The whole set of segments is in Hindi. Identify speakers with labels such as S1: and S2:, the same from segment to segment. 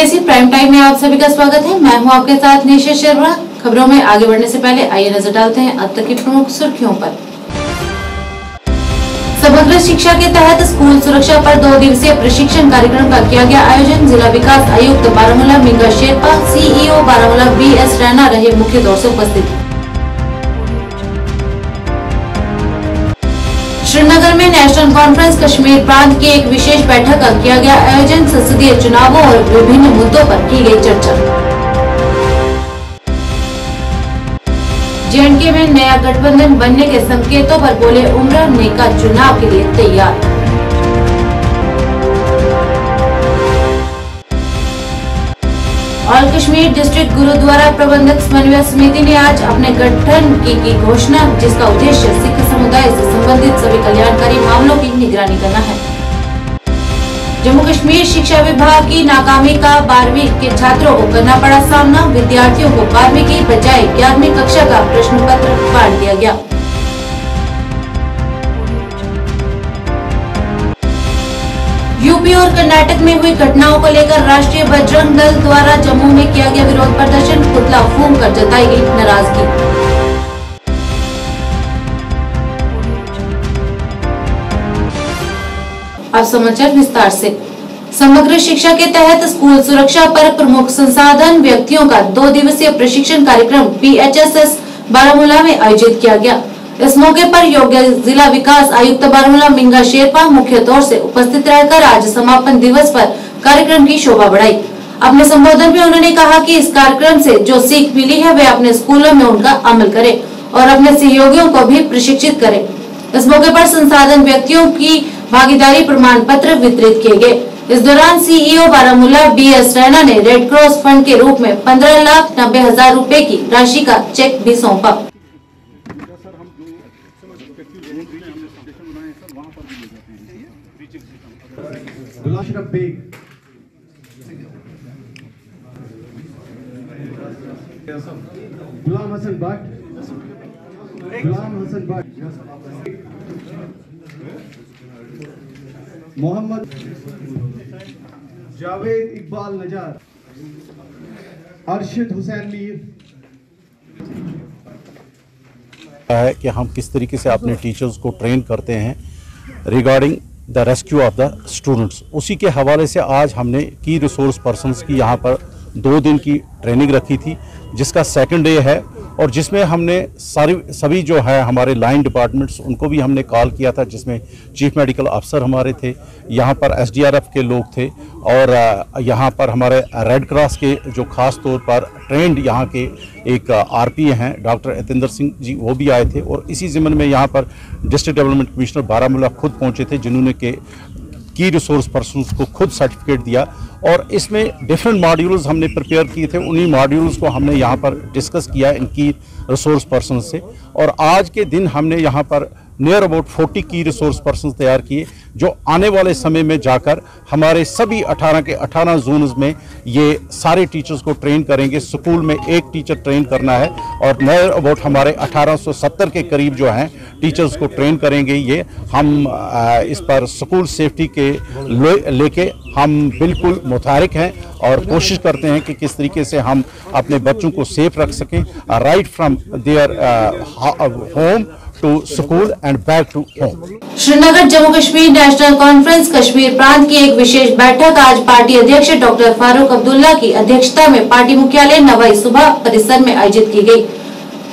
S1: ऐसी प्राइम टाइम में आप सभी का स्वागत है। मैं हूं आपके साथ निशा शर्मा। खबरों में आगे बढ़ने से पहले आइए नजर डालते हैं अब तक की प्रमुख सुर्खियों पर। समग्र शिक्षा के तहत स्कूल सुरक्षा पर 2 दिवसीय प्रशिक्षण कार्यक्रम का किया गया आयोजन। जिला विकास आयुक्त बारामूला मींगा शेरपा, सीईओ बारामूला बीएस रैना रहे मुख्य तौर से उपस्थित। श्रीनगर में नेशनल कॉन्फ्रेंस कश्मीर प्रांत की एक विशेष बैठक का किया गया आयोजन। संसदीय चुनावों और विभिन्न मुद्दों पर की गई चर्चा। जेएंडके में नया गठबंधन बनने के संकेतों पर बोले उमर, नेका चुनाव के लिए तैयार। ऑल कश्मीर डिस्ट्रिक्ट गुरुद्वारा प्रबंधक समन्वय समिति ने आज अपने गठन की घोषणा, जिसका उद्देश्य सिख समुदाय से संबंधित सभी कल्याणकारी मामलों की निगरानी करना है। जम्मू कश्मीर शिक्षा विभाग की नाकामी का 12वीं के छात्रों को करना पड़ा सामना। विद्यार्थियों को 12वीं की बजाय 11वीं कक्षा का प्रश्न पत्र बांट दिया गया। यूपी और कर्नाटक में हुई घटनाओं को लेकर राष्ट्रीय बजरंग दल द्वारा जम्मू में किया गया विरोध प्रदर्शन। पुतला फूंक कर जताई गई नाराजगी। अब समाचार विस्तार से। समग्र शिक्षा के तहत स्कूल सुरक्षा पर प्रमुख संसाधन व्यक्तियों का 2 दिवसीय प्रशिक्षण कार्यक्रम PHSS बारामूला में आयोजित किया गया। इस मौके पर योग्य जिला विकास आयुक्त बारामूला मींगा शेरपा मुख्य तौर से उपस्थित रहकर आज समापन दिवस पर कार्यक्रम की शोभा बढ़ाई। अपने संबोधन में उन्होंने कहा कि इस कार्यक्रम से जो सीख मिली है वे अपने स्कूलों में उनका अमल करें और अपने सहयोगियों को भी प्रशिक्षित करें। इस मौके पर संसाधन व्यक्तियों की भागीदारी प्रमाण पत्र वितरित किए गए। इस दौरान सीईओ बारामूला बीएस रैना ने रेड क्रॉस फंड के रूप में 15,90,000 रूपए की राशि का चेक भी सौंपा।
S2: गुलाम हसन भट्ट, मोहम्मद जावेद इकबाल नजार, अर्शद हुसैन मीर।
S3: है कि हम किस तरीके से अपने टीचर्स को ट्रेन करते हैं regarding the rescue of the students. उसी के हवाले से आज हमने की रिसोर्स पर्सन्स की यहाँ पर 2 दिन की ट्रेनिंग रखी थी, जिसका 2nd डे है और जिसमें हमने सभी जो है हमारे लाइन डिपार्टमेंट्स उनको भी हमने कॉल किया था, जिसमें चीफ मेडिकल अफसर हमारे थे, यहाँ पर SDRF के लोग थे और यहाँ पर हमारे रेड क्रॉस के जो ख़ास तौर पर ट्रेंड यहाँ के एक RP हैं डॉक्टर यतेंद्र सिंह जी, वो भी आए थे। और इसी ज़िम्मन में यहाँ पर डिस्ट्रिक्ट डेवलपमेंट कमिश्नर बारामूला खुद पहुँचे थे, जिन्होंने की रिसोर्स पर्सन्स को खुद सर्टिफिकेट दिया और इसमें डिफरेंट मॉड्यूल्स हमने प्रिपेयर किए थे। उन्हीं मॉड्यूल्स को हमने यहाँ पर डिस्कस किया इनकी रिसोर्स पर्सन्स से और आज के दिन हमने यहाँ पर नियर अबाउट 40 की रिसोर्स पर्सन तैयार किए, जो आने वाले समय में जाकर हमारे सभी 18 के 18 जोन्स में ये सारे टीचर्स को ट्रेन करेंगे। स्कूल में 1 टीचर ट्रेन करना है और नियर अबाउट हमारे 1870 के करीब जो हैं टीचर्स को ट्रेन करेंगे। ये हम इस पर स्कूल सेफ्टी के लेके हम बिल्कुल मुतहरिक हैं और कोशिश करते हैं कि किस तरीके से हम अपने बच्चों को सेफ रख सकें, right from there home to school and back to home.
S1: Srinagar Jammu Kashmir National Conference Kashmir प्रांत की एक विशेष बैठक आज पार्टी अध्यक्ष डॉक्टर फारूक अब्दुल्ला की अध्यक्षता में पार्टी मुख्यालय नवाई सुबह परिसर में आयोजित की गई।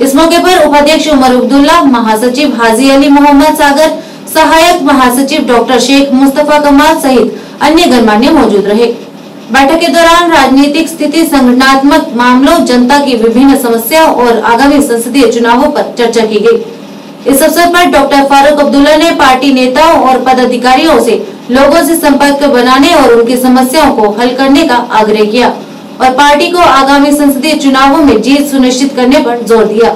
S1: इस मौके पर उपाध्यक्ष उमर अब्दुल्ला, महासचिव हाजी अली मोहम्मद सागर, सहायक महासचिव डॉक्टर शेख मुस्तफा कमाल सहित अन्य गणमान्य मौजूद रहे। बैठक के दौरान राजनीतिक स्थिति, संगठनात्मक मामलों, जनता की विभिन्न समस्याओं और आगामी संसदीय चुनावों पर चर्चा की गई। इस अवसर पर डॉक्टर फारूक अब्दुल्ला ने पार्टी नेताओं और पदाधिकारियों से लोगों से संपर्क बनाने और उनकी समस्याओं को हल करने का आग्रह किया और पार्टी को आगामी संसदीय चुनावों में जीत सुनिश्चित करने पर जोर दिया।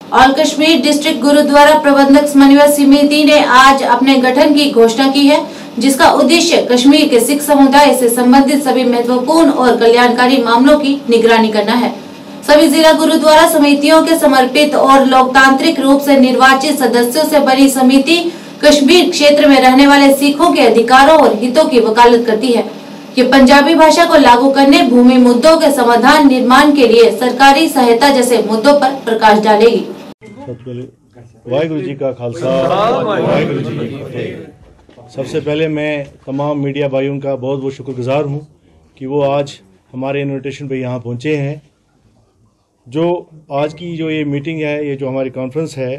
S1: ऑल कश्मीर डिस्ट्रिक्ट गुरुद्वारा प्रबंधक समन्वय समिति ने आज अपने गठन की घोषणा की है, जिसका उद्देश्य कश्मीर के सिख समुदाय से संबंधित सभी महत्वपूर्ण और कल्याणकारी मामलों की निगरानी करना है। सभी जिला गुरुद्वारा समितियों के समर्पित और लोकतांत्रिक रूप से निर्वाचित सदस्यों से बनी समिति कश्मीर क्षेत्र में रहने वाले सिखों के अधिकारों और हितों की वकालत करती है। कि पंजाबी भाषा को लागू करने, भूमि मुद्दों के समाधान, निर्माण के लिए सरकारी सहायता जैसे मुद्दों पर प्रकाश डालेगी।
S4: वाहिगुरु जी का खालसा, वाहिगुरु जी की फतेह। सबसे पहले मैं तमाम मीडिया भाइयों का बहुत बहुत शुक्रगुजार हूँ कि वो आज हमारे इन्विटेशन पे यहाँ पहुँचे हैं। जो आज की जो ये मीटिंग है, ये जो हमारी कॉन्फ्रेंस है,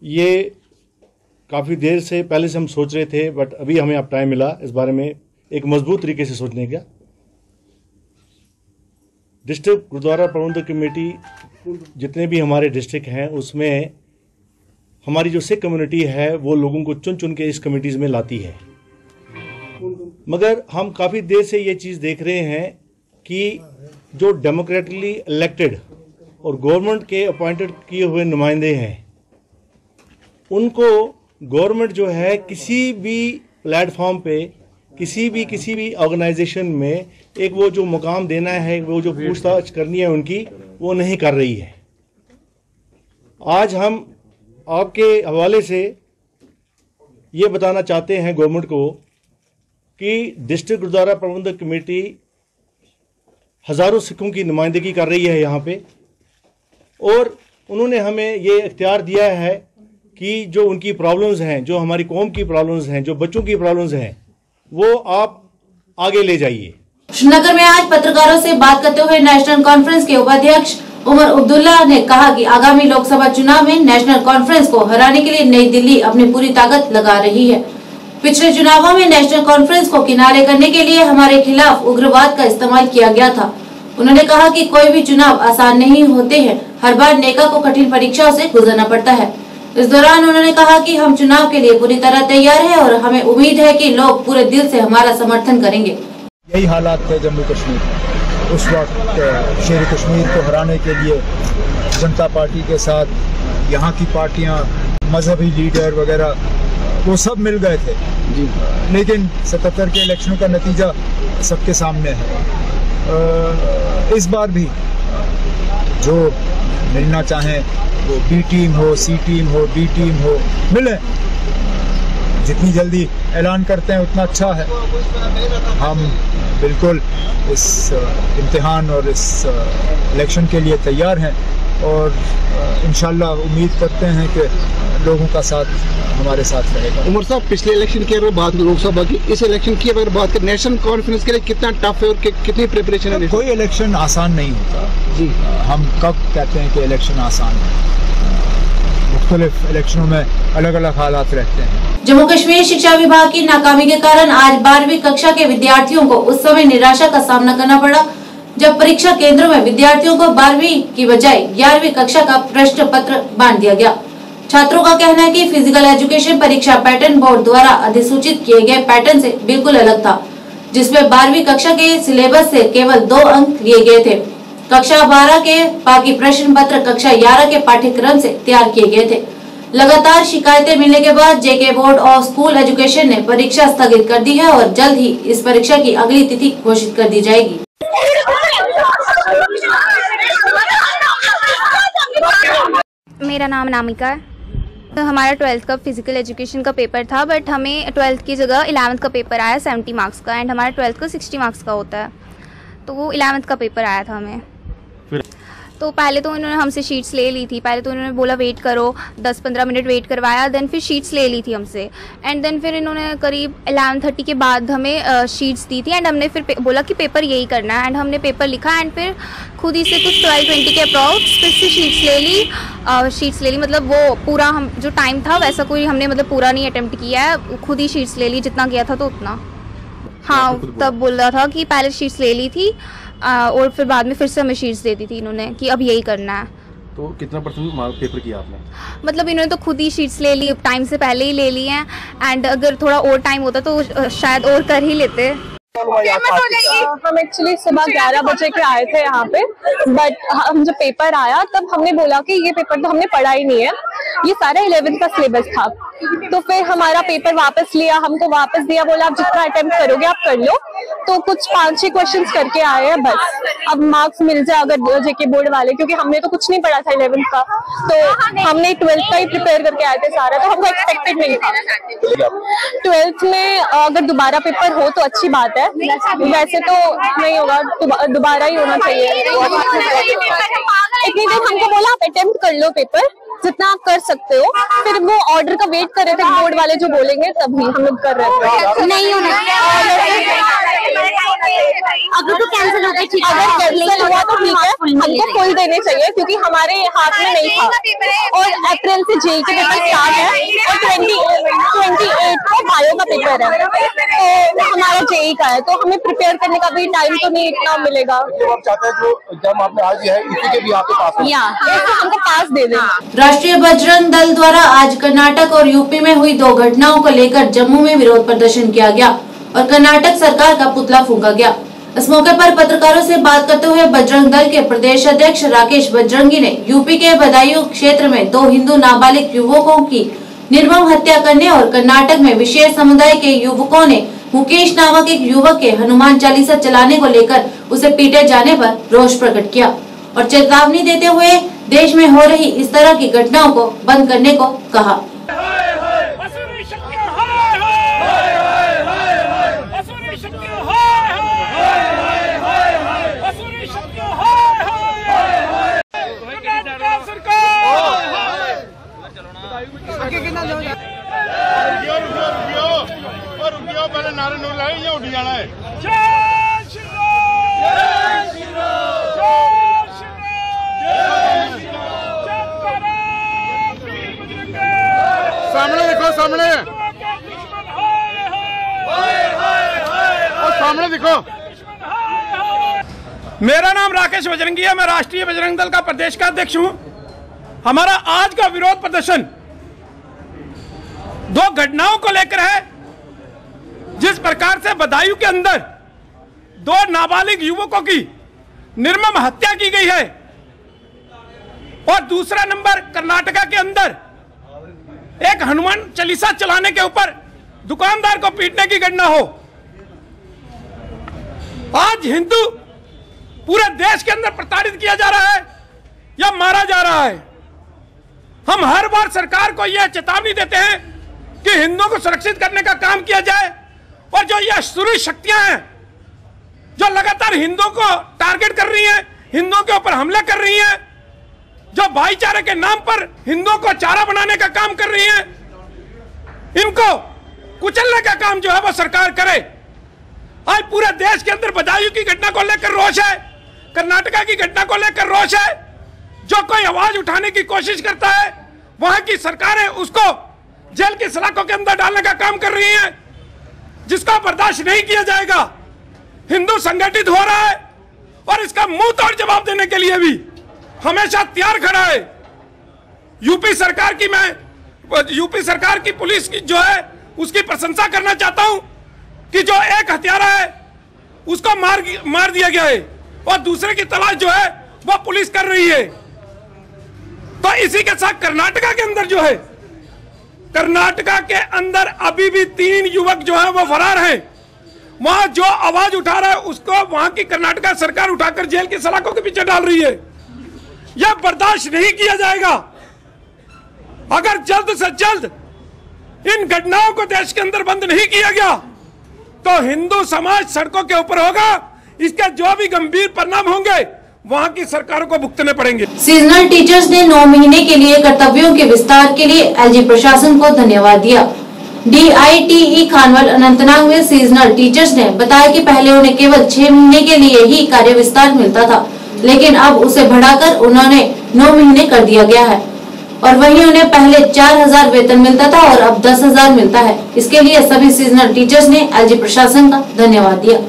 S4: ये काफ़ी देर से पहले से हम सोच रहे थे, बट अभी हमें अब टाइम मिला इस बारे में एक मजबूत तरीके से सोचने का। डिस्ट्रिक्ट गुरुद्वारा प्रबंधक कमेटी जितने भी हमारे डिस्ट्रिक्ट हैं उसमें हमारी जो सिख कम्युनिटी है वो लोगों को चुन चुन के इस कमेटीज़ में लाती है। मगर हम काफ़ी देर से ये चीज़ देख रहे हैं कि जो डेमोक्रेटिकली इलेक्टेड और गवर्नमेंट के अपॉइंटेड किए हुए नुमाइंदे हैं, उनको गवर्नमेंट जो है किसी भी प्लेटफॉर्म पे किसी भी ऑर्गेनाइजेशन में एक वो जो मुकाम देना है, वो जो पूछताछ करनी है उनकी, वो नहीं कर रही है। आज हम आपके हवाले से ये बताना चाहते हैं गवर्नमेंट को कि डिस्ट्रिक्ट गुरुद्वारा प्रबंधक कमेटी हज़ारों सिखों की नुमाइंदगी कर रही है यहाँ पे, और उन्होंने हमें ये इख्तियार दिया है कि जो उनकी प्रॉब्लम्स हैं, जो हमारी कौम की प्रॉब्लम्स हैं, जो बच्चों की प्रॉब्लम्स हैं, वो आप आगे ले जाइए।
S1: श्रीनगर में आज पत्रकारों से बात करते हुए नेशनल कॉन्फ्रेंस के उपाध्यक्ष उमर अब्दुल्ला ने कहा कि आगामी लोकसभा चुनाव में नेशनल कॉन्फ्रेंस को हराने के लिए नई दिल्ली अपनी पूरी ताकत लगा रही है। पिछले चुनावों में नेशनल कॉन्फ्रेंस को किनारे करने के लिए हमारे खिलाफ उग्रवाद का इस्तेमाल किया गया था। उन्होंने कहा कि कोई भी चुनाव आसान नहीं होते हैं, हर बार नेका को कठिन परीक्षाओं से गुजरना पड़ता है। इस दौरान उन्होंने कहा कि हम चुनाव के लिए पूरी तरह तैयार हैं और हमें उम्मीद है कि लोग पूरे दिल से हमारा समर्थन करेंगे।
S5: यही हालात थे जम्मू कश्मीर में। उस वक्त शेर कश्मीर को हराने के लिए जनता पार्टी के साथ यहाँ की पार्टियाँ, मजहबी लीडर वगैरह, वो सब मिल गए थे जी। लेकिन 77 के इलेक्शन का नतीजा सबके सामने है। इस बार भी जो मिलना चाहें, वो बी टीम हो, सी टीम हो, डी टीम हो, मिले। जितनी जल्दी ऐलान करते हैं उतना अच्छा है। हम बिल्कुल इस इम्तिहान और इस इलेक्शन के लिए तैयार हैं और इंशाल्लाह उम्मीद करते हैं कि लोगों का साथ हमारे साथ रहेगा।
S6: उमर साहब, पिछले इलेक्शन की अगर बात लोकसभा की, इस इलेक्शन की अगर बात करें, नेशनल कॉन्फ्रेंस के लिए कितना टफ है और कितनी प्रिपरेशन है?
S5: कोई इलेक्शन आसान नहीं होता जी। हम कब कहते हैं कि इलेक्शन आसान है? मुख्तलिफ इलेक्शनों में अलग अलग हालात रहते हैं।
S1: जम्मू कश्मीर शिक्षा विभाग की नाकामी के कारण आज 12वीं कक्षा के विद्यार्थियों को उस समय निराशा का सामना करना पड़ा जब परीक्षा केंद्रों में विद्यार्थियों को 12वीं की बजाय 11वीं कक्षा का प्रश्न पत्र बांट दिया गया। छात्रों का कहना है कि फिजिकल एजुकेशन परीक्षा पैटर्न बोर्ड द्वारा अधिसूचित किए गए पैटर्न से बिल्कुल अलग था, जिसमें 12वीं कक्षा के सिलेबस से केवल 2 अंक लिए गए थे। कक्षा 12 के बाकी प्रश्न पत्र कक्षा 11 के पाठ्यक्रम से तैयार किए गए थे। लगातार शिकायतें मिलने के बाद जेके बोर्ड ऑफ स्कूल एजुकेशन ने परीक्षा स्थगित कर दी है और जल्द ही इस परीक्षा की अगली तिथि घोषित कर दी जाएगी।
S7: मेरा नाम नामिका है। तो हमारा 12th का फिजिकल एजुकेशन का पेपर था, बट हमें 12th की जगह 11th का पेपर आया 70 मार्क्स का, एंड हमारा 12th का 60 मार्क्स का होता है, तो वो 11th का पेपर आया था हमें। तो पहले तो उन्होंने हमसे शीट्स ले ली थी। पहले तो उन्होंने बोला वेट करो, 10-15 मिनट वेट करवाया, देन फिर शीट्स ले ली थी हमसे, एंड देन फिर इन्होंने करीब 11:30 के बाद हमें शीट्स दी थी, एंड हमने फिर बोला कि पेपर यही करना है, एंड हमने पेपर लिखा, एंड फिर खुद ही से कुछ 12:20 के अप्रॉक्स फिर से शीट्स ले ली। मतलब वो पूरा हम जो टाइम था वैसा कोई हमने मतलब पूरा नहीं अटेम्प्ट किया है, खुद ही शीट्स ले ली, जितना किया था तो उतना। हाँ, तब बोल रहा था कि पहले शीट्स ले ली थी और फिर बाद में फिर से हमें शीट्स दे दी थी इन्होंने कि अब यही करना है।
S6: तो कितना परसेंट मार्क पेपर किया आपने?
S7: मतलब इन्होंने तो खुद ही शीट्स ले ली, टाइम से पहले ही ले ली हैं, एंड अगर थोड़ा और टाइम होता तो शायद और कर ही लेते।
S8: हम एक्चुअली सुबह 11 बजे के आए थे यहाँ पे, बट हम जब पेपर आया तब हमने बोला कि ये पेपर तो हमने पढ़ा ही नहीं है, ये सारा 11th का सिलेबस था। तो फिर हमारा पेपर वापस लिया, हमको वापस दिया, बोला आप जितना अटेम्प्ट करोगे आप कर लो। तो कुछ 5-6 क्वेश्चंस करके आए हैं बस, अब मार्क्स मिल जाए अगर जेके बोर्ड वाले, क्योंकि हमने तो कुछ नहीं पढ़ा था 11th का, तो हमने 12th का ही प्रिपेयर करके आए थे सारा, तो हमको एक्सपेक्टेड नहीं था। 12th में अगर दोबारा पेपर हो तो अच्छी बात है, वैसे तो नहीं होगा, दोबारा ही होना चाहिए। इतनी देर हमको बोला आप अटेम्प्ट कर लो पेपर जितना आप कर सकते हो, फिर वो ऑर्डर का वेट कर रहे थे बोर्ड वाले जो बोलेंगे, तभी हम लोग कर रहे थे। नहीं होना अगर तो कैंसिल होता है, अगर कैंसिल हुआ तो ठीक है, हमको फुल देने चाहिए क्योंकि हमारे हाथ में नहीं था। और अप्रैल से जेई के पेपर स्टार्ट है और 28 को बायो का पेपर है, तो हमारा जेई का है, तो हमें प्रिपेयर करने का भी टाइम तो नहीं इतना मिलेगा।
S6: आप चाहते हैं जो एग्जाम आपने आज दिया है इसी के भी आपके पास
S8: हमको पास दे दें।
S1: राष्ट्रीय बजरंग दल द्वारा आज कर्नाटक और यूपी में हुई 2 घटनाओं को लेकर जम्मू में विरोध प्रदर्शन किया गया और कर्नाटक सरकार का पुतला फूंका गया। इस मौके पर पत्रकारों से बात करते हुए बजरंग दल के प्रदेश अध्यक्ष राकेश बजरंगी ने यूपी के बदायूं क्षेत्र में 2 हिंदू नाबालिग युवकों की निर्मम हत्या करने और कर्नाटक में विशेष समुदाय के युवकों ने मुकेश नामक एक युवक के हनुमान चालीसा चलाने को लेकर उसे पीटे जाने पर रोष प्रकट किया और चेतावनी देते हुए देश में हो रही इस तरह की घटनाओं को बंद करने को कहा।
S9: पहले नारे नूर लाए या उठ जाना है। सामने देखो, सामने और सामने देखो।
S10: मेरा नाम राकेश बजरंगी है, मैं राष्ट्रीय बजरंग दल का प्रदेश का अध्यक्ष हूं। हमारा आज का विरोध प्रदर्शन 2 घटनाओं को लेकर है। जिस प्रकार से बदायूं के अंदर 2 नाबालिग युवकों की निर्मम हत्या की गई है और दूसरा नंबर कर्नाटका के अंदर एक हनुमान चालीसा चलाने के ऊपर दुकानदार को पीटने की घटना हो। आज हिंदू पूरे देश के अंदर प्रताड़ित किया जा रहा है या मारा जा रहा है। हम हर बार सरकार को यह चेतावनी देते हैं कि हिंदुओं को सुरक्षित करने का काम किया जाए और जो ये अशुरी शक्तियां हैं जो लगातार हिंदुओं को टारगेट कर रही हैं, हिंदुओं के ऊपर हमले कर रही हैं, जो भाईचारे के नाम पर हिंदुओं को चारा बनाने का काम कर रही हैं, इनको कुचलने का काम जो है वो सरकार करे। आज पूरे देश के अंदर बदायूं की घटना को लेकर रोष है, कर्नाटका की घटना को लेकर रोष है। जो कोई आवाज उठाने की कोशिश करता है वहां की सरकारें उसको जेल की सलाखों के अंदर डालने का काम कर रही हैं, जिसका बर्दाश्त नहीं किया जाएगा। हिंदू संगठित हो रहा है और इसका मुंह तोड़ जवाब देने के लिए भी हमेशा तैयार खड़ा है। यूपी सरकार की पुलिस की जो है उसकी प्रशंसा करना चाहता हूं कि जो एक हत्यारा है उसको मार दिया गया है और दूसरे की तलाश जो है वो पुलिस कर रही है। तो इसी के साथ कर्नाटका के अंदर जो है, कर्नाटका के अंदर अभी भी 3 युवक जो है वो फरार हैं। वहां जो आवाज उठा रहा है उसको वहां की कर्नाटका सरकार उठाकर जेल की सलाखों के पीछे डाल रही है। यह बर्दाश्त नहीं किया जाएगा। अगर जल्द से जल्द इन घटनाओं को देश के अंदर बंद नहीं किया गया तो हिंदू समाज सड़कों के ऊपर होगा। इसके जो भी गंभीर परिणाम होंगे वहां की सरकारों को भुगतने पड़ेंगे।
S1: सीजनल टीचर्स ने 9 महीने के लिए कर्तव्यों के विस्तार के लिए एलजी प्रशासन को धन्यवाद दिया। DITE खानवल अनंतनाग में सीजनल टीचर्स ने बताया कि पहले उन्हें केवल 6 महीने के लिए ही कार्य विस्तार मिलता था, लेकिन अब उसे बढ़ाकर उन्होंने 9 महीने कर दिया गया है और वहीं उन्हें पहले 4000 वेतन मिलता था और अब 10,000 मिलता है। इसके लिए सभी सीजनल टीचर्स ने एलजी प्रशासन का धन्यवाद दिया।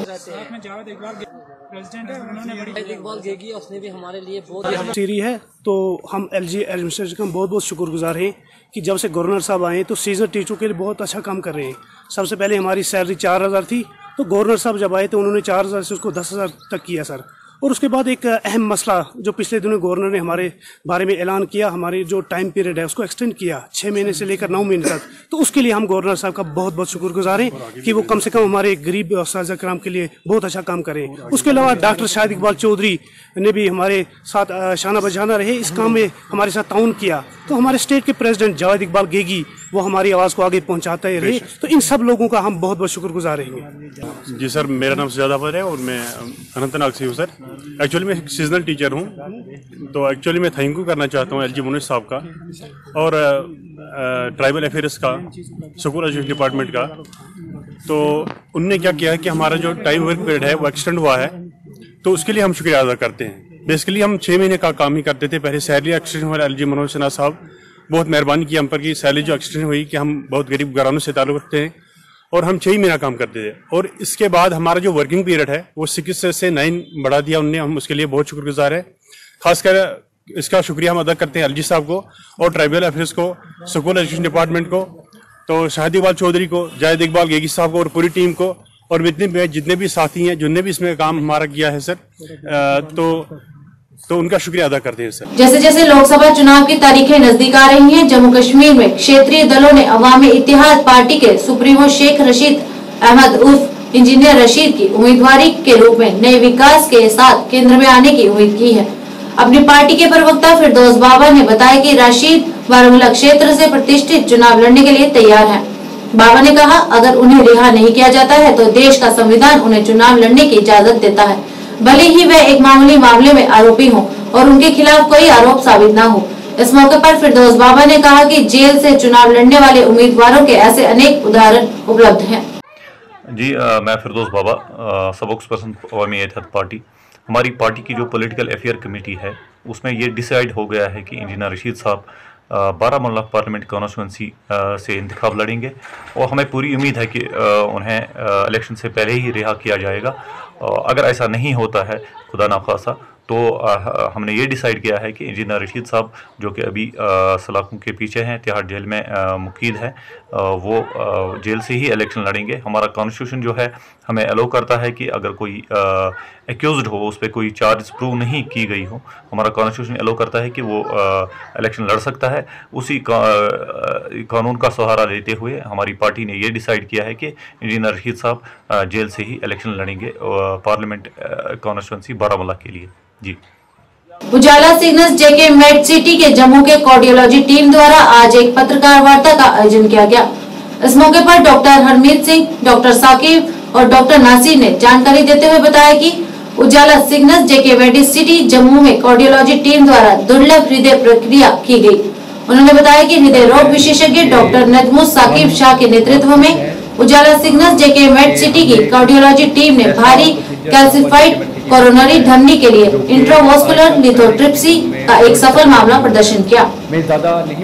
S11: उसने भी हमारे लिए बहुत सीरी है, तो हम एलजी एडमिनिस्ट्रेशन का बहुत बहुत शुक्रगुजार हैं कि जब से गवर्नर साहब आए तो सीजनल टीचरों के लिए बहुत अच्छा काम कर रहे हैं। सबसे पहले हमारी सैलरी 4000 थी, तो गवर्नर साहब जब आए तो उन्होंने 4000 से उसको 10,000 तक किया सर। और उसके बाद एक अहम मसला जो पिछले दिनों गवर्नर ने हमारे बारे में ऐलान किया, हमारी जो टाइम पीरियड है उसको एक्सटेंड किया 6 महीने से लेकर 9 महीने तक। तो उसके लिए हम गवर्नर साहब का बहुत बहुत शुक्रगुजार हैं कि वो कम से कम हमारे गरीब साजा कराम के लिए बहुत अच्छा काम करें। उसके अलावा डॉक्टर शाहिद इकबाल चौधरी ने भी हमारे साथ शाना बजाना रहे, इस काम में हमारे साथ ताउन किया। तो हमारे स्टेट के प्रेसिडेंट जावेद इकबाल गेगी वो हमारी आवाज़ को आगे पहुंचाते रहे। तो इन सब लोगों का हम बहुत बहुत शुक्रगुजार रहेंगे।
S12: जी सर, मेरा नाम सजाद अहमद है और मैं अनंतनाग से हूँ सर। एक्चुअली मैं सीजनल टीचर हूँ, तो एक्चुअली मैं थैंक यू करना चाहता हूँ एलजी मुनीर साहब का और ट्राइबल अफेयर्स का, स्कूल एजुकेशन डिपार्टमेंट का। तो उनने क्या किया है कि हमारा जो टाइम वर्क पीरियड है वो एक्सटेंड हुआ है, तो उसके लिए हम शुक्रिया अदा करते हैं। बेसिकली हम 6 महीने का काम ही करते थे पहले। सैलरी एक्सटेंड हुआ, एलजी मनोज सिन्हा साहब बहुत मेहरबानी की हम पर कि सैलरी जो एक्सटेंड हुई कि हम बहुत गरीब घरानों से ताल्लुक़ रखते हैं और हम 6 महीना काम करते थे। और इसके बाद हमारा जो वर्किंग पीरियड है वो 6 से 9 बढ़ा दिया उनने, हम उसके लिए बहुत शुक्रगुजार है। खासकर इसका शुक्रिया हम अदा करते हैं एलजी साहब को और ट्राइबल अफेयर्स को, स्कूल एजुकेशन डिपार्टमेंट को, तो शाहिद इकबाल चौधरी को, जावेद इकबाल गेगी साहब को और पूरी टीम को और जितने भी साथी हैं जिनने भी इसमें काम हमारा किया है सर, तो उनका शुक्रिया अदा करते हैं सर।
S1: जैसे जैसे लोकसभा चुनाव की तारीखें नजदीक आ रही हैं, जम्मू कश्मीर में क्षेत्रीय दलों ने अवामी इत्तेहाद पार्टी के सुप्रीमो शेख रशीद अहमद उर्फ इंजीनियर रशीद की उम्मीदवारी के रूप में नए विकास के साथ केंद्र में आने की उम्मीद की है। अपनी पार्टी के प्रवक्ता फिरदौस बाबा ने बताया कि रशीद बारामूला क्षेत्र से प्रतिष्ठित चुनाव लड़ने के लिए तैयार हैं। बाबा ने कहा, अगर उन्हें रिहा नहीं किया जाता है तो देश का संविधान उन्हें चुनाव लड़ने की इजाजत देता है, भले ही वे एक मामूली मामले में आरोपी हों और उनके खिलाफ कोई आरोप साबित न हो। इस मौके पर फिरदौस बाबा ने कहा कि जेल से चुनाव लड़ने वाले उम्मीदवारों के ऐसे अनेक उदाहरण उपलब्ध हैं।
S13: जी, मैं फिरदौस बाबा, स्पोक्स पर्सन अवामी इत्तेहाद पार्टी। हमारी पार्टी की जो पॉलिटिकल अफेयर कमेटी है उसमें ये डिसाइड हो गया है कि इंजीनियर रशीद साहब बारामूला पार्लियामेंट कॉन्स्टिट्यूंसी से इंतखाब लड़ेंगे और हमें पूरी उम्मीद है कि उन्हें इलेक्शन से पहले ही रिहा किया जाएगा। अगर ऐसा नहीं होता है, खुदा ना खासा, तो हमने ये डिसाइड किया है कि इंजीनियर रशीद साहब जो कि अभी सलाखों के पीछे हैं, तिहाड़ जेल में मुकीद है, वो जेल से ही इलेक्शन लड़ेंगे। हमारा कॉन्स्टिट्यूशन जो है हमें अलो करता है कि अगर कोई एक्यूज्ड हो, उस पर कोई चार्ज प्रूव नहीं की गई हो, हमारा कॉन्स्टिट्यूशन अलो करता है कि वो इलेक्शन लड़ सकता है। उसी कानून का सहारा लेते हुए हमारी पार्टी ने ये डिसाइड किया है कि इंजीनियर रशीद साहब जेल से ही इलेक्शन लड़ेंगे पार्लियामेंट कॉन्स्टिट्यूंसी बारामूला के लिए। जी।
S1: उजाला सिग्नल्स जेके मेड सिटी के जम्मू के कार्डियोलॉजी टीम द्वारा आज एक पत्रकार वार्ता का आयोजन किया गया। इस मौके पर डॉक्टर हरमीत सिंह, डॉक्टर साकिब और डॉक्टर नासिर ने जानकारी देते हुए बताया कि उजाला सिग्नल्स जेके मेड सिटी जम्मू में कार्डियोलॉजी टीम द्वारा दुर्लभ हृदय प्रक्रिया की गई। उन्होंने बताया कि हृदय रोग विशेषज्ञ डॉक्टर नजमुस साकिब शाह के नेतृत्व में उजाला सिग्नल्स जेके मेड सिटी की कार्डियोलॉजी टीम ने भारी कैल्सिफाइड कोरोनरी धमनी के लिए इंट्रावास्कुलर लिथोट्रिप्सी का एक सफल मामला प्रदर्शन किया।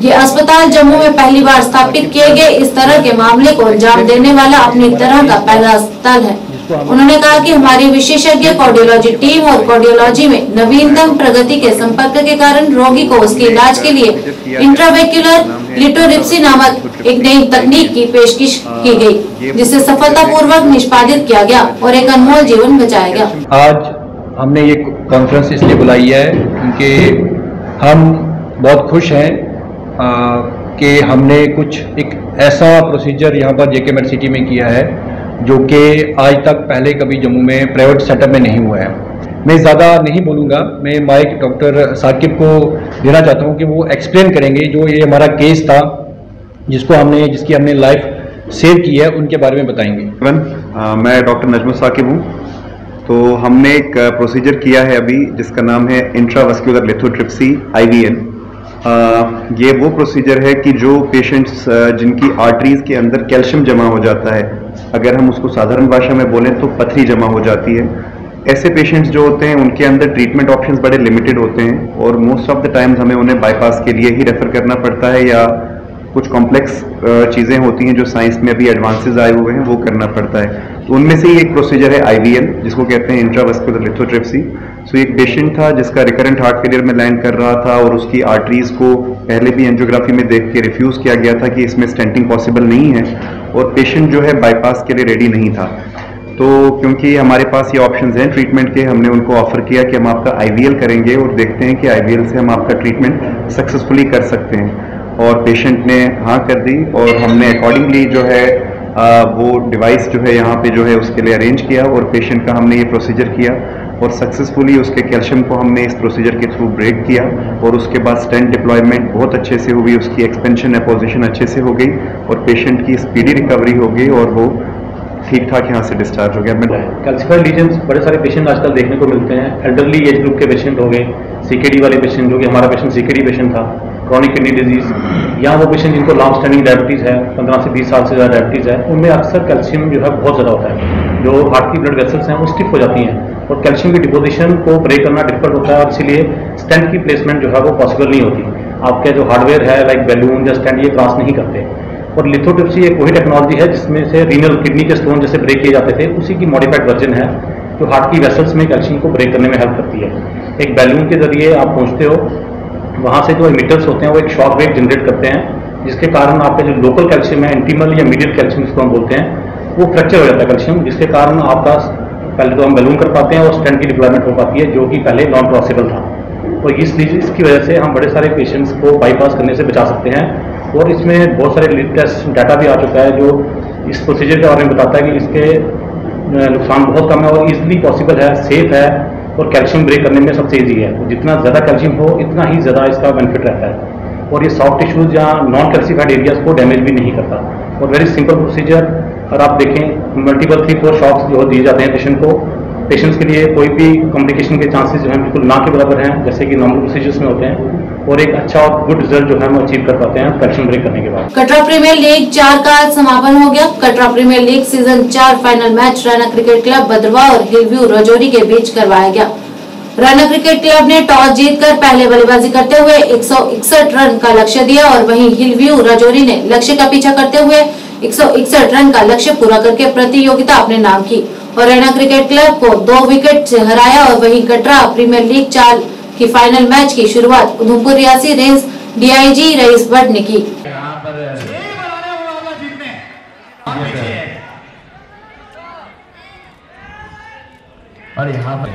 S1: ये अस्पताल जम्मू में पहली बार स्थापित किए गए इस तरह के मामले को अंजाम देने वाला अपनी तरह का पहला अस्पताल है। उन्होंने कहा कि हमारी विशेषज्ञ कार्डियोलॉजी टीम और कार्डियोलॉजी में नवीनतम प्रगति के संपर्क के कारण रोगी को उसके इलाज के लिए इंट्रावेक्युलर लिथोट्रिप्सी नामक एक नई तकनीक की पेशकश की गई, जिसे सफलतापूर्वक निष्पादित किया गया और एक अनमोल जीवन बचाया गया।
S14: आज हमने ये कॉन्फ्रेंस इसलिए बुलाई है क्योंकि हम बहुत खुश हैं कि हमने कुछ एक ऐसा प्रोसीजर यहाँ पर जेके मेड सिटी में किया है जो कि आज तक पहले कभी जम्मू में प्राइवेट सेटअप में नहीं हुआ है। मैं ज़्यादा नहीं बोलूँगा, मैं माइक डॉक्टर साकिब को देना चाहता हूँ कि वो एक्सप्लेन करेंगे जो ये हमारा केस था जिसकी हमने लाइफ सेव की है, उनके बारे में बताएंगे।
S15: मैं डॉक्टर नजमुस साकिब हूँ। तो हमने एक प्रोसीजर किया है अभी जिसका नाम है इंट्रावास्कुलर लिथोट्रिप्सी IVL। ये वो प्रोसीजर है कि जो पेशेंट्स जिनकी आर्टरीज के अंदर कैल्शियम जमा हो जाता है, अगर हम उसको साधारण भाषा में बोलें तो पथरी जमा हो जाती है, ऐसे पेशेंट्स जो होते हैं उनके अंदर ट्रीटमेंट ऑप्शंस बड़े लिमिटेड होते हैं और मोस्ट ऑफ द टाइम्स हमें उन्हें बाईपास के लिए ही रेफर करना पड़ता है या कुछ कॉम्प्लेक्स चीज़ें होती हैं जो साइंस में अभी एडवांसेस आए हुए हैं वो करना पड़ता है। तो उनमें से ही एक प्रोसीजर है IVL जिसको कहते हैं इंट्रावास्कुलर लिथोट्रिप्सी। सो एक पेशेंट था जिसका रिकरेंट हार्ट फेलियर में लैंड कर रहा था और उसकी आर्टरीज को पहले भी एंजियोग्राफी में देख के रिफ्यूज़ किया गया था कि इसमें स्टेंटिंग पॉसिबल नहीं है और पेशेंट जो है बाईपास के लिए रेडी नहीं था। तो क्योंकि हमारे पास ये ऑप्शंस हैं ट्रीटमेंट के, हमने उनको ऑफर किया कि हम आपका IVL करेंगे और देखते हैं कि IVL से हम आपका ट्रीटमेंट सक्सेसफुली कर सकते हैं। और पेशेंट ने हाँ कर दी और हमने अकॉर्डिंगली जो है वो डिवाइस जो है यहाँ पे जो है उसके लिए अरेंज किया और पेशेंट का हमने ये प्रोसीजर किया और सक्सेसफुली उसके कैल्शियम को हमने इस प्रोसीजर के थ्रू ब्रेक किया और उसके बाद स्टेंट डिप्लॉयमेंट बहुत अच्छे से हुई, उसकी एक्सपेंशन एपोजिशन अच्छे से हो गई और पेशेंट की स्पीडी रिकवरी हो गई और वो ठीक ठाक यहाँ से डिस्चार्ज हो गया।
S16: कैल्सिफाइड लीजन्स बड़े सारे पेशेंट आजकल देखने को मिलते हैं। एल्डरली एज ग्रुप के पेशेंट हो गए, CKD वाले पेशेंट, जो कि हमारा पेशेंट CKD पेशेंट था, क्रॉनिक किडनी डिजीज, या वो पेशेंट जिनको लॉन्ग स्टैंडिंग डायबिटीज़ है, 15 से 20 साल से ज़्यादा डायबिटीज़ है, उनमें अक्सर कैल्शियम जो है बहुत ज़्यादा होता है। जो हार्ट की ब्लड वेसल्स हैं वो स्टिफ हो जाती हैं और कैल्शियम की डिपोजिशन को ब्रेक करना डिफिकल्ट होता है और इसीलिए स्टेंट की प्लेसमेंट जो है वो पॉसिबल नहीं होती। आपके जो हार्डवेयर है लाइक बैलून या स्टेंट ये क्रॉस नहीं करते। और लिथोट्रिप्सी एक वही टेक्नोलॉजी है जिसमें से रीनल किडनी के स्टोन जैसे ब्रेक किए जाते थे, उसी की मॉडिफाइड वर्जन है जो हार्ट की वेसल्स में कैल्शियम को ब्रेक करने में हेल्प करती है। एक बैलून के जरिए आप पहुँचते हो, वहाँ से जो इमिटर्स होते हैं वो एक शॉक वेव जनरेट करते हैं जिसके कारण आपका जो लोकल कैल्शियम है, इंटीमल या मीडियल कैल्शियम जिसको हम बोलते हैं, वो फ्रैक्चर हो जाता है कैल्शियम, जिसके कारण आपका पहले तो हम बैलून कर पाते हैं और स्टेंट की डिप्लॉयमेंट हो पाती है जो कि पहले नॉन क्रॉसेबल था। तो इसकी वजह से हम बड़े सारे पेशेंट्स को बाईपास करने से बचा सकते हैं। और इसमें बहुत सारे लेटेस्ट डाटा भी आ चुका है जो इस प्रोसीजर के बारे में बताता है कि इसके नुकसान बहुत कम है और ईजिली पॉसिबल है, सेफ है और कैल्शियम ब्रेक करने में सबसे ईजी है। तो जितना ज़्यादा कैल्शियम हो इतना ही ज़्यादा इसका बेनिफिट रहता है और ये सॉफ्ट टिश्यूज या नॉन कैल्सिफाइड एरियाज को डैमेज भी नहीं करता। और वेरी सिंपल प्रोसीजर, अगर आप देखें मल्टीपल 3-4 शॉक्स जो दिए जाते हैं पेशेंट को, पेशेंट्स के लिए कोई भी कॉम्प्लिकेशन के चांसेस जो हैं बिल्कुल ना के बराबर हैं जैसे कि नॉर्मल प्रोसीजर्स में होते हैं और एक अच्छा और गुड रिजल्ट जो है हम अचीव कर पाते हैं कैल्शियम ब्रेक करने के बाद।
S1: कटरा प्रीमियर लीग 4 का आज समापन हो गया। Katra Premier League season 4 final match Raina Cricket Club Bhaderwah और हिलव्यू राजौरी के बीच करवाया गया। रैना क्रिकेट क्लब ने टॉस जीतकर पहले बल्लेबाजी करते हुए 161 रन का लक्ष्य दिया और वहीं हिलव्यू राजौरी ने लक्ष्य का पीछा करते हुए 161 रन का लक्ष्य पूरा करके प्रतियोगिता अपने नाम की और रैना क्रिकेट क्लब को 2 विकेट से हराया। और वहीं कटरा प्रीमियर लीग 4 की फाइनल मैच की शुरुआत Udhampur Reasi range DIG rice Bhatt ने की।
S17: और यहाँ पर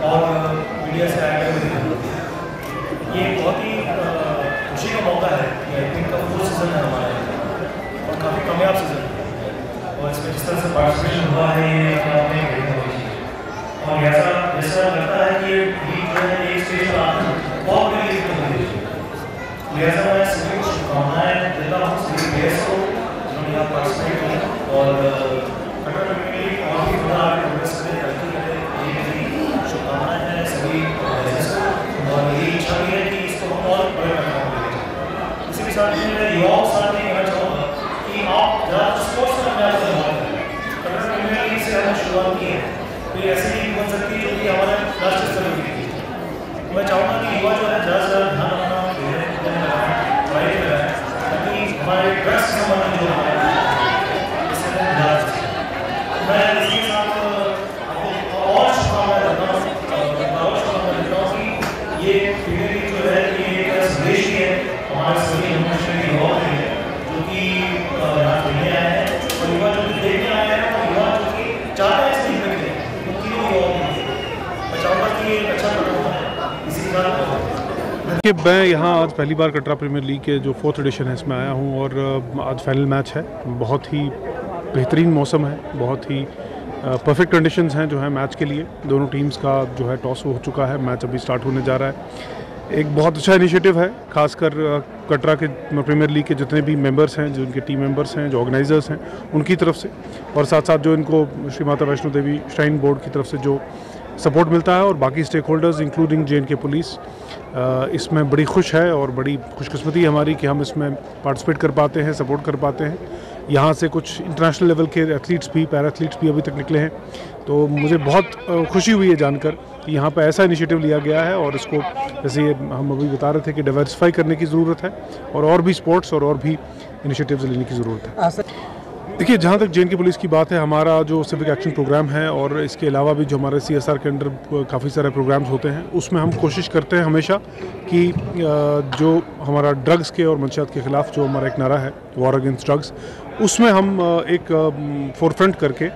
S18: और मीडिया से आया ये बहुत ही खुशी का मौका है कि आई थिंक का 4 सीज़न है हमारा और काफ़ी कामयाब सीज़न है और इसमें जिस तरह से पार्टिसिपेशन हुआ है ये और ऐसा लगता है कि लीग जो है एक स्टेज पर आना बहुत बड़ी लीग बन गई है। लिहाजा मैं सभी को शुभकामनाएं देता हूँ सभी प्लेयर्स को जिन्होंने यहाँ पार्टिसिपेट किया और कटरा प्रीमियर लीग और भी बड़ा प्रोग्रेस करें, तरक्की करें, ये मेरी शुभकामनाएं हैं सभी प्लेयर्स को और मेरी इच्छा भी है कि इसको हम और बड़े पैमाने पर लेकर इसी के साथ मैं युवाओं के साथ ये कहना चाहूँगा कि आप ज़्यादा स्पोर्ट्स में ज़्यादा इन्वॉल्व करें। कटरा प्रीमियर लीग से हमने शुरुआत की है तो ये ऐसी लीग बन सकती है जो कि हमारे राष्ट्रीय स्तर की लीग है। मैं चाहूँगा कि युवा जो है ज़्यादा से ज़्यादा ध्यान रखना पढ़ाई में लगाएं ताकि हमारे ड्रग्स से संबंधित जो है मैं इसके साथ आपको और शुभकामनाएं देता हूँ कि ये प्रीमियर लीग जो है ये एक संदेश ही है हमारे सभी जम्मू के युवाओं के लिए जो कि यहाँ खेलने आए हैं और युवा जो कि देखने आए हैं और युवा जो कि चाहते हैं इस लीग में खेलें उन तीनों युवाओं के लिए मैं चाहूँगा कि ये एक अच्छा प्रोग्राम है। इसी के साथ
S19: कि मैं यहाँ आज पहली बार कटरा प्रीमियर लीग के जो 4th एडिशन है इसमें आया हूँ और आज फाइनल मैच है। बहुत ही बेहतरीन मौसम है, बहुत ही परफेक्ट कंडीशंस हैं जो है मैच के लिए। दोनों टीम्स का जो है टॉस हो चुका है, मैच अभी स्टार्ट होने जा रहा है। एक बहुत अच्छा इनिशिएटिव है, खासकर कटरा के प्रीमियर लीग के जितने भी मेंबर्स हैं, जो उनके टीम मेंबर्स हैं, जो ऑर्गेनाइजर्स हैं, उनकी तरफ से, और साथ साथ जो इनको श्री माता वैष्णो देवी श्राइन बोर्ड की तरफ से जो सपोर्ट मिलता है, और बाकी stakeholders including JNK police इसमें बड़ी खुश है और बड़ी खुशकिस्मती है हमारी कि हम इसमें पार्टिसिपेट कर पाते हैं, सपोर्ट कर पाते हैं। यहाँ से कुछ इंटरनेशनल लेवल के एथलीट्स भी, पैरा एथलीट्स भी अभी तक निकले हैं, तो मुझे बहुत खुशी हुई है जानकर कि यहाँ पर ऐसा इनिशिएटिव लिया गया है, और इसको जैसे हम अभी बता रहे थे कि डाइवर्सिफाई करने की ज़रूरत है, और भी स्पोर्ट्स और भी इनिशिएटिव्स लेने की ज़रूरत है। देखिए, जहाँ तक JNK पुलिस की बात है, हमारा जो सिविक एक्शन प्रोग्राम है और इसके अलावा भी जो हमारे CSR के अंडर काफ़ी सारे प्रोग्राम्स होते हैं, उसमें हम कोशिश करते हैं हमेशा कि जो हमारा ड्रग्स के और मंशियात के ख़िलाफ़ जो हमारा एक नारा है, वॉर अगेंस्ट ड्रग्स, उसमें हम एक फोरफ्रंट करके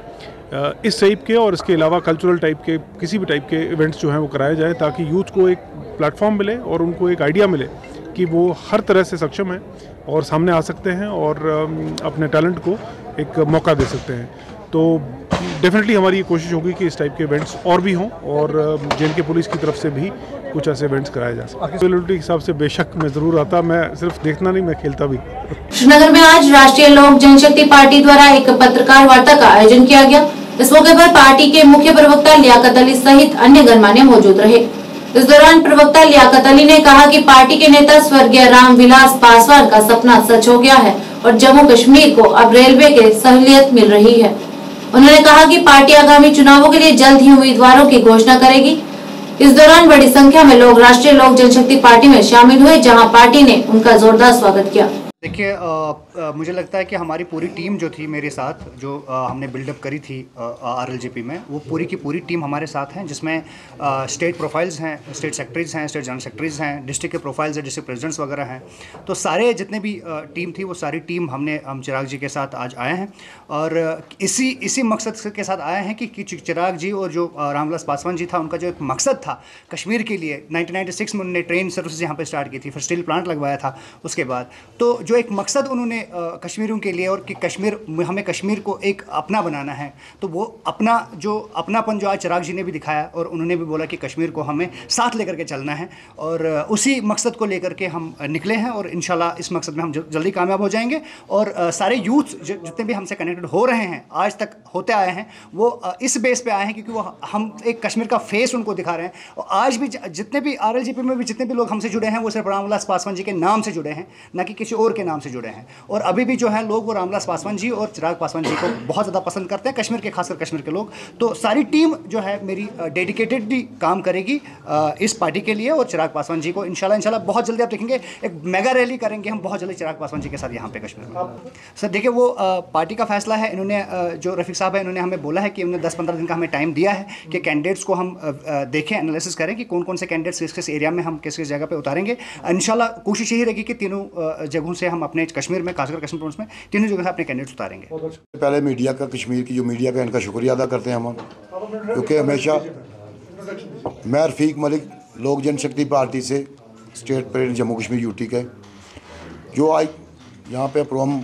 S19: इस टाइप के और इसके अलावा कल्चरल टाइप के किसी भी टाइप के इवेंट्स जो हैं वो कराए जाएँ, ताकि यूथ को एक प्लेटफॉर्म मिले और उनको एक आइडिया मिले कि वो हर तरह से सक्षम हैं और सामने आ सकते हैं और अपने टैलेंट को एक मौका दे सकते हैं। तो डेफिनेटली हमारी ये कोशिश होगी कि इस टाइप के इवेंट्स और भी हों, और JNK पुलिस की तरफ से भी कुछ ऐसे इवेंट्स कराए जा सकें। अवेलेबिलिटी के हिसाब से बेशक मैं ज़रूर आता, मैं सिर्फ देखना नहीं, मैं खेलता भी।
S1: श्रीनगर में आज राष्ट्रीय लोक जनशक्ति पार्टी द्वारा एक पत्रकार वार्ता का आयोजन किया गया। इस मौके पर पार्टी के मुख्य प्रवक्ता लियाकत अली सहित अन्य गणमान्य मौजूद रहे। इस दौरान प्रवक्ता लियाकत अली ने कहा कि पार्टी के नेता स्वर्गीय रामविलास पासवान का सपना सच हो गया है और जम्मू कश्मीर को अब रेलवे के सहूलियत मिल रही है। उन्होंने कहा कि पार्टी आगामी चुनावों के लिए जल्द ही उम्मीदवारों की घोषणा करेगी। इस दौरान बड़ी संख्या में लोग राष्ट्रीय लोक जनशक्ति पार्टी में शामिल हुए, जहां पार्टी ने उनका जोरदार स्वागत किया।
S20: देखिए, मुझे लगता है कि हमारी पूरी टीम जो थी मेरे साथ, जो हमने बिल्डअप करी थी RLJP में, वो पूरी की पूरी टीम हमारे साथ हैं, जिसमें स्टेट प्रोफाइल्स हैं, स्टेट सेक्रेटरीज हैं, स्टेट जनरल सेक्रेटरीज हैं, डिस्ट्रिक्ट के प्रोफाइल्स हैं, डिस्ट्रिक्ट प्रेसिडेंट्स वगैरह हैं। तो सारे जितने भी टीम थी, वो सारी टीम हम चिराग जी के साथ आज आए हैं, और इसी मकसद के साथ आए हैं कि चिराग जी और जो रामविलास पासवान जी था, उनका जो एक मकसद था कश्मीर के लिए, 1996 में उन्होंने ट्रेन सर्विस यहाँ पर स्टार्ट की थी, फिर स्टील प्लांट लगवाया था उसके बाद। तो जो एक मकसद उन्होंने कश्मीरियों के लिए, और कि हमें कश्मीर को एक अपना बनाना है, तो वो अपनापन जो आज चिराग जी ने भी दिखाया, और उन्होंने भी बोला कि कश्मीर को हमें साथ लेकर के चलना है, और उसी मकसद को लेकर के हम निकले हैं, और इंशाल्लाह इस मकसद में हम जल्दी कामयाब हो जाएंगे। और सारे यूथ जितने भी हमसे कनेक्टेड हो रहे हैं, आज तक होते आए हैं, वो इस बेस पे आए हैं क्योंकि वो हम एक कश्मीर का फेस उनको दिखा रहे हैं। और आज भी जितने भी RLJP में भी जितने भी लोग हमसे जुड़े हैं, वो सिर्फ रामविलास पासवान जी के नाम से जुड़े हैं, ना कि किसी और के नाम से जुड़े हैं। और अभी भी जो है लोग वो रामविलास पासवान जी और चिराग पासवान जी को बहुत ज़्यादा पसंद करते हैं, कश्मीर के, खासकर कश्मीर के लोग। तो सारी टीम जो है मेरी डेडिकेटेडली काम करेगी इस पार्टी के लिए, और चिराग पासवान जी को इंशाल्लाह बहुत जल्दी आप देखेंगे एक मेगा रैली करेंगे हम बहुत जल्दी चिराग पासवान जी के साथ यहाँ पे कश्मीर में। सर देखिए, वो पार्टी का फैसला है। इन्होंने जो रफीक साहब है, इन्होंने हमें बोला है कि उन्होंने 10-15 दिन का हमें टाइम दिया है कि कैंडिडेट्स को हम देखें, एनालिसिस करें कि कौन कौन से कैंडिडेट्स किस एरिया में हम किस जगह पे उतारेंगे। इंशाल्लाह कोशिश यही रहेगी कि तीनों जगहों से हम अपने कश्मीर में, खासकर कश्मीर प्रोविंस में, तीनों जगह से अपने कैंडिडेट्स उतारेंगे।
S21: पहले मीडिया का, कश्मीर की जो मीडिया का, इनका शुक्रिया अदा करते हैं हम, क्योंकि हमेशा मैं रफीक मलिक लोक जनशक्ति पार्टी से state president Jammu Kashmir UT के, जो आज यहाँ पे प्रोग्राम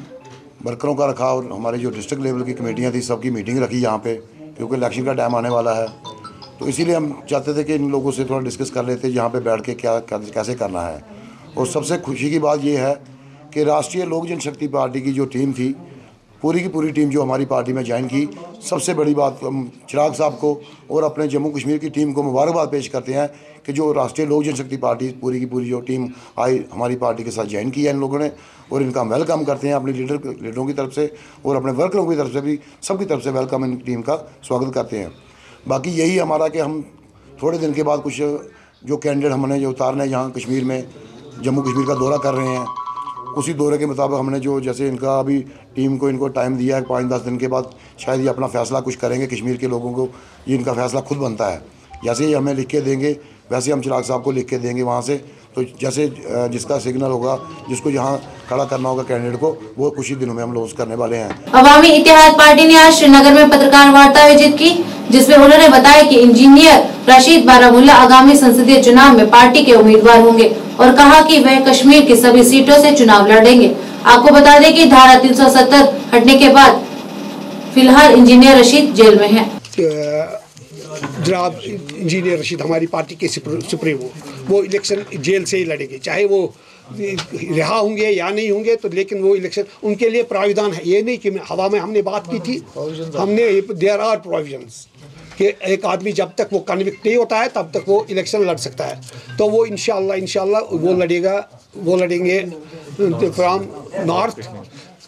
S21: वर्करों का रखा, और हमारे जो डिस्ट्रिक्ट लेवल की कमेटियाँ थी, सबकी मीटिंग रखी यहाँ पे, क्योंकि इलेक्शन का टाइम आने वाला है। तो इसीलिए हम चाहते थे कि इन लोगों से थोड़ा डिस्कस कर लेते यहाँ पे बैठ के कैसे करना है। और सबसे खुशी की बात ये है कि राष्ट्रीय लोक जनशक्ति पार्टी की जो टीम थी, पूरी की पूरी टीम जो हमारी पार्टी में ज्वाइन की, सबसे बड़ी बात हम चिराग साहब को और अपने जम्मू कश्मीर की टीम को मुबारकबाद पेश करते हैं कि जो राष्ट्रीय लोक जनशक्ति पार्टी पूरी की पूरी जो टीम आई हमारी पार्टी के साथ ज्वाइन किया इन लोगों ने, और इनका वेलकम करते हैं अपनी लीडरों की तरफ से और अपने वर्करों की तरफ से भी, सबकी तरफ से वेलकम इन टीम का स्वागत करते हैं। बाकी यही हमारा कि हम थोड़े दिन के बाद कुछ जो कैंडिडेट हमने जो उतारने यहाँ कश्मीर में, जम्मू कश्मीर का दौरा कर रहे हैं, उसी दौरे के मुताबिक हमने जो जैसे इनका अभी टीम को इनको टाइम दिया है, 5-10 दिन के बाद शायद ये अपना फ़ैसला कुछ करेंगे। कश्मीर के लोगों को ये इनका फ़ैसला खुद बनता है, जैसे ही हमें लिख के देंगे वैसे हम चिराग साहब को लिख के देंगे वहाँ से। तो जैसे जिसका सिग्नल होगा, जिसको यहाँ खड़ा करना होगा कैंडिडेट को, वो कुछ ही दिनों में हम लॉन्च करने वाले हैं।
S1: अवामी इत्तेहाद पार्टी ने आज श्रीनगर में पत्रकार वार्ता आयोजित की, जिसमें उन्होंने बताया कि इंजीनियर रशीद बारामुल्ला आगामी संसदीय चुनाव में पार्टी के उम्मीदवार होंगे, और कहा कि वह कश्मीर की सभी सीटों से चुनाव लड़ेंगे। आपको बता दें कि धारा 370 हटने के बाद फिलहाल इंजीनियर रशीद जेल में है।
S2: जनाब इंजीनियर रशीद हमारी पार्टी के सुप्रीमो, वो इलेक्शन जेल से ही लड़ेंगे, चाहे वो रिहा होंगे या नहीं होंगे, तो लेकिन वो इलेक्शन उनके लिए प्राविधान है। ये नहीं कि हवा में हमने बात की थी, हमने देयर आर प्रोविजंस कि एक आदमी जब तक वो कन्विक्ट नहीं होता है तब तक वो इलेक्शन लड़ सकता है। तो वो इंशाल्लाह वो लड़ेंगे फ्रॉम नॉर्थ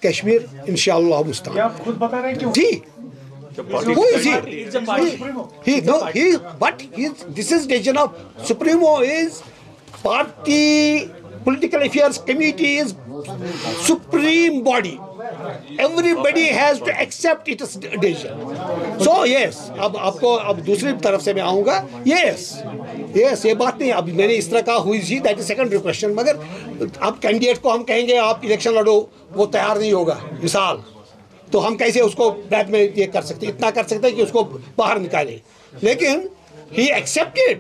S2: कश्मीर इंशाल्लाह मुस्तान।
S22: आप खुद बता रहे हैं क्यों?
S2: जी, who is he? This is decision of Supremo is party political affairs committee is supreme body. Everybody has to accept its decision. So yes, अब दूसरी तरफ से मैं आऊँगा. Yes, ये बात नहीं. अब मैंने इस तरह कहा हुई जी, that is secondary question. मगर अब कैंडिडेट को हम कहेंगे आप इलेक्शन लड़ो, वो तैयार नहीं होगा मिसाल, तो हम कैसे उसको बैट में ये कर सकते, इतना कर सकते हैं कि उसको बाहर निकालें. लेकिन he accepted,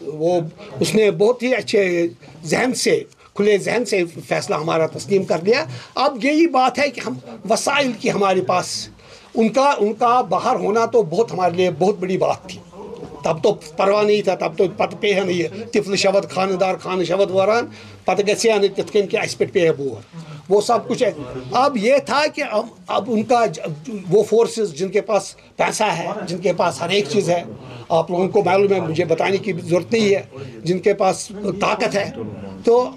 S2: वो उसने बहुत ही अच्छे जहन से, खुले जहन से फैसला हमारा तस्लीम कर लिया. अब यही बात है कि हम वसाइल की हमारे पास, उनका बाहर होना तो बहुत हमारे लिए बहुत बड़ी बात थी. तब तो परवाह नहीं था, तब तो पत पे है नहीं है तिफल शवद खानदार खान शवद वरान पत गया तिथकन के इस पे है बोर, वो सब कुछ है. अब ये था कि अब उनका वो फोर्सेस जिनके पास पैसा है, जिनके पास हर एक चीज़ है, आप लोगों को मालूम है, मुझे बताने की ज़रूरत नहीं है, जिनके पास ताकत है, तो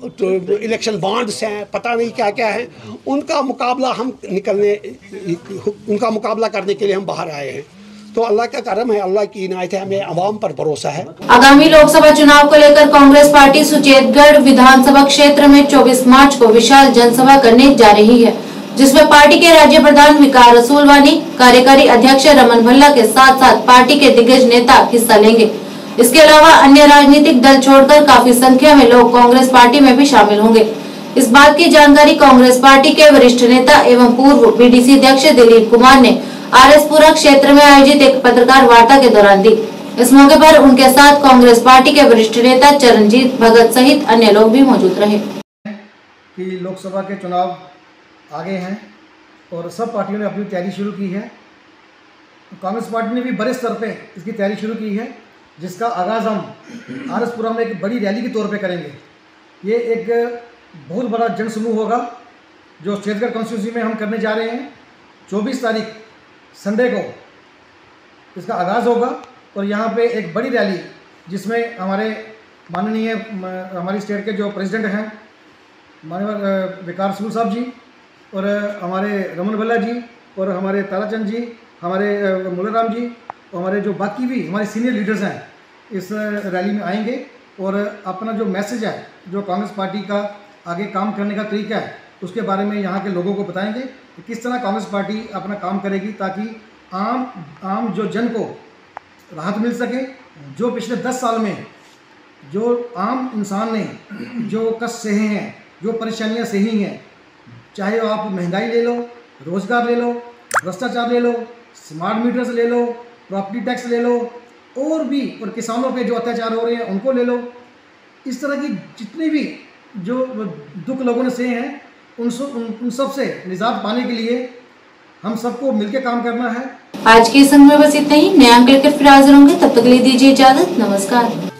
S2: इलेक्शन बॉन्ड्स हैं, पता नहीं क्या क्या है, उनका मुकाबला करने के लिए हम बाहर आए हैं. तो अल्लाह का करम है, अल्लाह की इनायत है, हमें अवाम पर भरोसा है.
S1: आगामी लोकसभा चुनाव को लेकर कांग्रेस पार्टी सुचेतगढ़ विधानसभा क्षेत्र में 24 मार्च को विशाल जनसभा करने जा रही है, जिसमें पार्टी के राज्य प्रधान विकार रसूलवानी, कार्यकारी अध्यक्ष रमन भल्ला के साथ साथ पार्टी के दिग्गज नेता हिस्सा लेंगे. इसके अलावा अन्य राजनीतिक दल छोड़कर काफी संख्या में लोग कांग्रेस पार्टी में भी शामिल होंगे. इस बात की जानकारी कांग्रेस पार्टी के वरिष्ठ नेता एवं पूर्व बीडीसी अध्यक्ष दिलीप कुमार ने आरएसपुरा क्षेत्र में आयोजित एक पत्रकार वार्ता के दौरान दी. इस मौके पर उनके साथ कांग्रेस पार्टी के वरिष्ठ नेता चरणजीत भगत सहित अन्य लोग भी मौजूद रहे.
S22: कि लोकसभा के चुनाव आगे हैं और सब पार्टियों ने अपनी तैयारी शुरू की है. कांग्रेस पार्टी ने भी बड़े स्तर पे इसकी तैयारी शुरू की है, जिसका आगाज़ हम आरएसपुरा में एक बड़ी रैली के तौर पे करेंगे. ये एक बहुत बड़ा जन समूह होगा जो सुचेतगढ़ कॉन्स्टिट्यूंसी में हम करने जा रहे हैं. 24 तारीख संडे को इसका आगाज़ होगा और यहाँ पे एक बड़ी रैली, जिसमें हमारे माननीय हमारी स्टेट के जो प्रेसिडेंट हैं माननीय विकार रसूल साहब जी, और हमारे रमन भल्ला जी, और हमारे ताराचंद जी, हमारे मुलाराम जी, और हमारे जो बाकी भी हमारे सीनियर लीडर्स हैं इस रैली में आएंगे और अपना जो मैसेज है, जो कांग्रेस पार्टी का आगे काम करने का तरीका है, उसके बारे में यहाँ के लोगों को बताएंगे कि किस तरह कांग्रेस पार्टी अपना काम करेगी, ताकि आम जो जन को राहत मिल सके. जो पिछले 10 साल में जो आम इंसान ने जो कष्ट सहे हैं, जो परेशानियाँ सही हैं, चाहे आप महंगाई ले लो, रोज़गार ले लो, भ्रष्टाचार ले लो, स्मार्ट मीटर्स ले लो, प्रॉपर्टी टैक्स ले लो, और किसानों पे जो अत्याचार हो रहे हैं उनको ले लो. इस तरह की जितने भी जो दुख लोगों ने सहे हैं, उन सब से निजात पाने के लिए हम सबको मिलकर काम करना है.
S1: आज के संग में बस इतना ही. नए अंक लेकर फिर हाजिर होंगे, तब तक ले दीजिए इजाजत. नमस्कार.